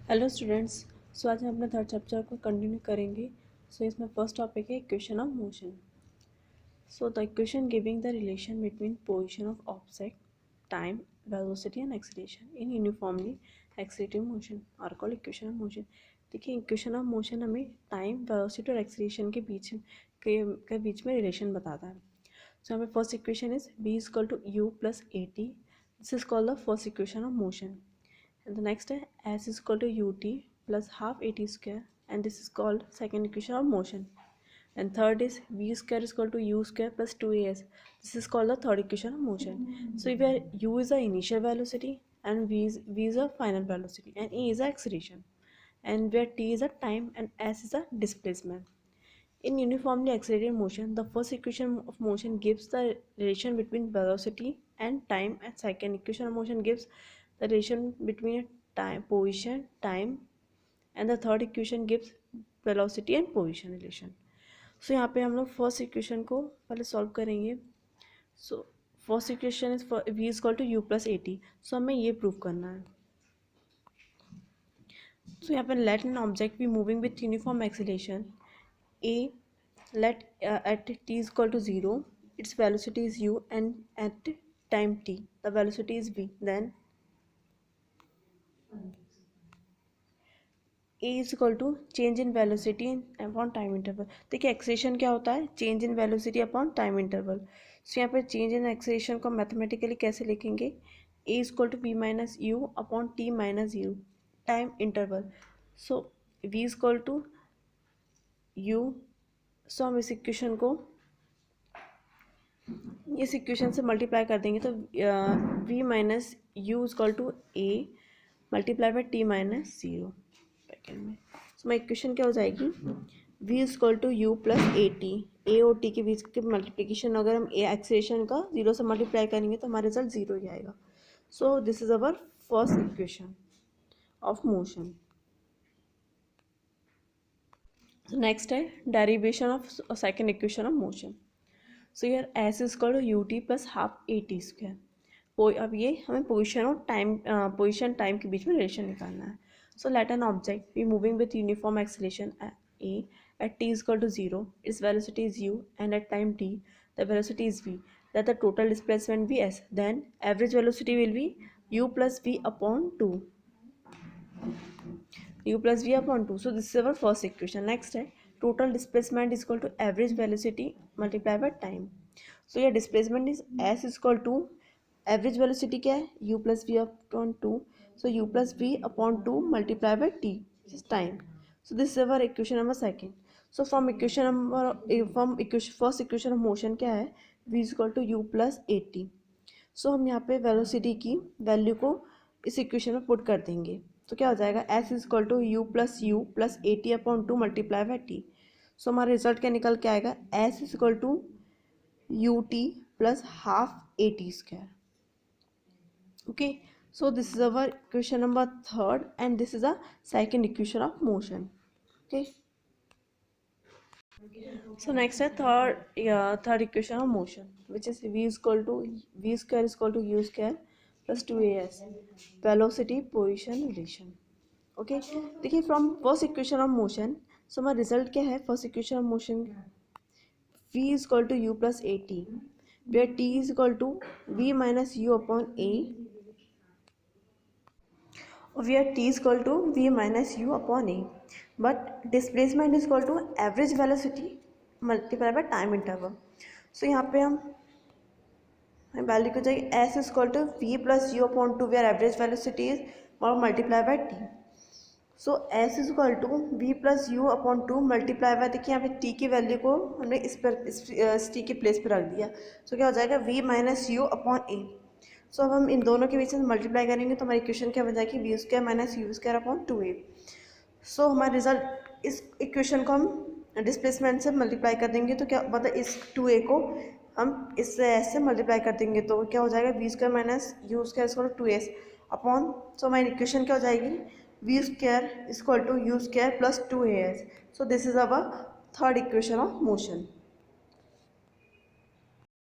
Hello students. सो आज हम अपने थर्ड चैप्टर को कंटिन्यू करेंगे। सो इसमें फर्स्ट टॉपिक है equation of motion. So the equation giving the relation between position of object, time, velocity and acceleration in uniformly accelerating motion are called equation of motion. देखिए, equation of motion हमें time, velocity और acceleration के बीच में relation बताता है। So हमें first equation is v is equal to u plus A t. This is called the first equation of motion. And the next is s is equal to ut plus half at square, and this is called second equation of motion. And third is v square is equal to u square plus 2as. This is called the third equation of motion. So where u is the initial velocity and v is the final velocity and e is the acceleration, and where t is the time and s is the displacement. In uniformly accelerated motion, the first equation of motion gives the relation between velocity and time, and second equation of motion gives the relation between time, position, time, and the third equation gives velocity and position relation. So यहाँ पे हम लोग first equation को पहले solve करेंगे. So first equation is v is equal to u plus A T. So हमें ये prove करना है. सो यहाँ पे let an object be moving with uniform acceleration a. Let at t is equal to 0, its velocity is u, and at time t the velocity is v. Then a is equal to change in velocity upon time interval. देखिए acceleration क्या होता है? Change in velocity upon time interval. So यहाँ पे change in acceleration को mathematically कैसे लिखेंगे? a is equal to v minus u upon t minus u time interval. So v is equal to u. So हम इस equation को इस equation से मल्टीप्लाई कर देंगे तो v minus U is equal to A multiply by T minus zero second में. So my equation क्या हो जाएगी? v is equal to U plus A T. A और टी के बीच के मल्टीप्लिकेशन अगर हम ए एक्सेलेरेशन का जीरो से मल्टीप्लाई करेंगे तो हमारा रिजल्ट जीरो ही आएगा. So this is our first equation of motion. Next है derivation of second equation of motion. So यार S is equal to U T plus half A T square. अब ये हमें पोजीशन और टाइम पोजीशन टाइम के बीच में relation निकालना है. So let an object be moving with uniform acceleration A at t is equal to 0, its velocity is u, and at time t the velocity is v. That the total displacement be s. Then average velocity will be u plus v upon 2. u plus v upon 2. So this is our first equation. Next है total displacement is equal to average velocity multiplied by time. So your displacement is s is equal to average velocity क्या है? u plus v upon 2. So u plus v upon 2 multiplied by t, which is time. So this is our equation number second. So from first equation of motion क्या है? v is equal to u plus a t. So हम यहाँ पे velocity की value को इस equation में put कर देंगे तो क्या हो जाएगा? S is equal to U plus A T upon two multiply by T. So हमारा रिजल्ट क्या निकल के आएगा? S is equal to U T plus half A T square. Okay, so this is our equation number third and this is a second equation of motion. Okay, so next है third equation of motion, which is v square is equal to u square plus 2as velocity position relation. Okay, देखिए from first equation of motion. So हमारा result क्या है? First equation of motion v is equal to U plus A T, where t is equal to v minus U upon A, where t is equal to v minus u upon a, but displacement is equal to average velocity multiplied by time interval. So यहाँ पे हम value को जाएगी s is equal to v plus u upon 2, where average velocity is multiplied by t. So s is equal to v plus u upon 2 multiply by, देखिए यहाँ पे t की value को हमने इस t के प्लेस पे रख दिया. सो क्या हो जाएगा? v माइनस यू अपॉन ए. सो अब हम इन दोनों के बीच में मल्टीप्लाई करेंगे तो हमारी इक्वेशन क्या बन जाएगी? V square minus you square upon 2a. So हमारा रिजल्ट, इस इक्वेशन को हम डिस्प्लेसमेंट से मल्टीप्लाई कर देंगे तो क्या मतलब इस 2a को हम इससे s से मल्टीप्लाई कर देंगे तो क्या हो जाएगा? V square minus you square equal to 2s upon. So हमारी इक्वेशन क्या हो जाएगी? v square is equal to u square plus 2as. So this is our third equation of motion.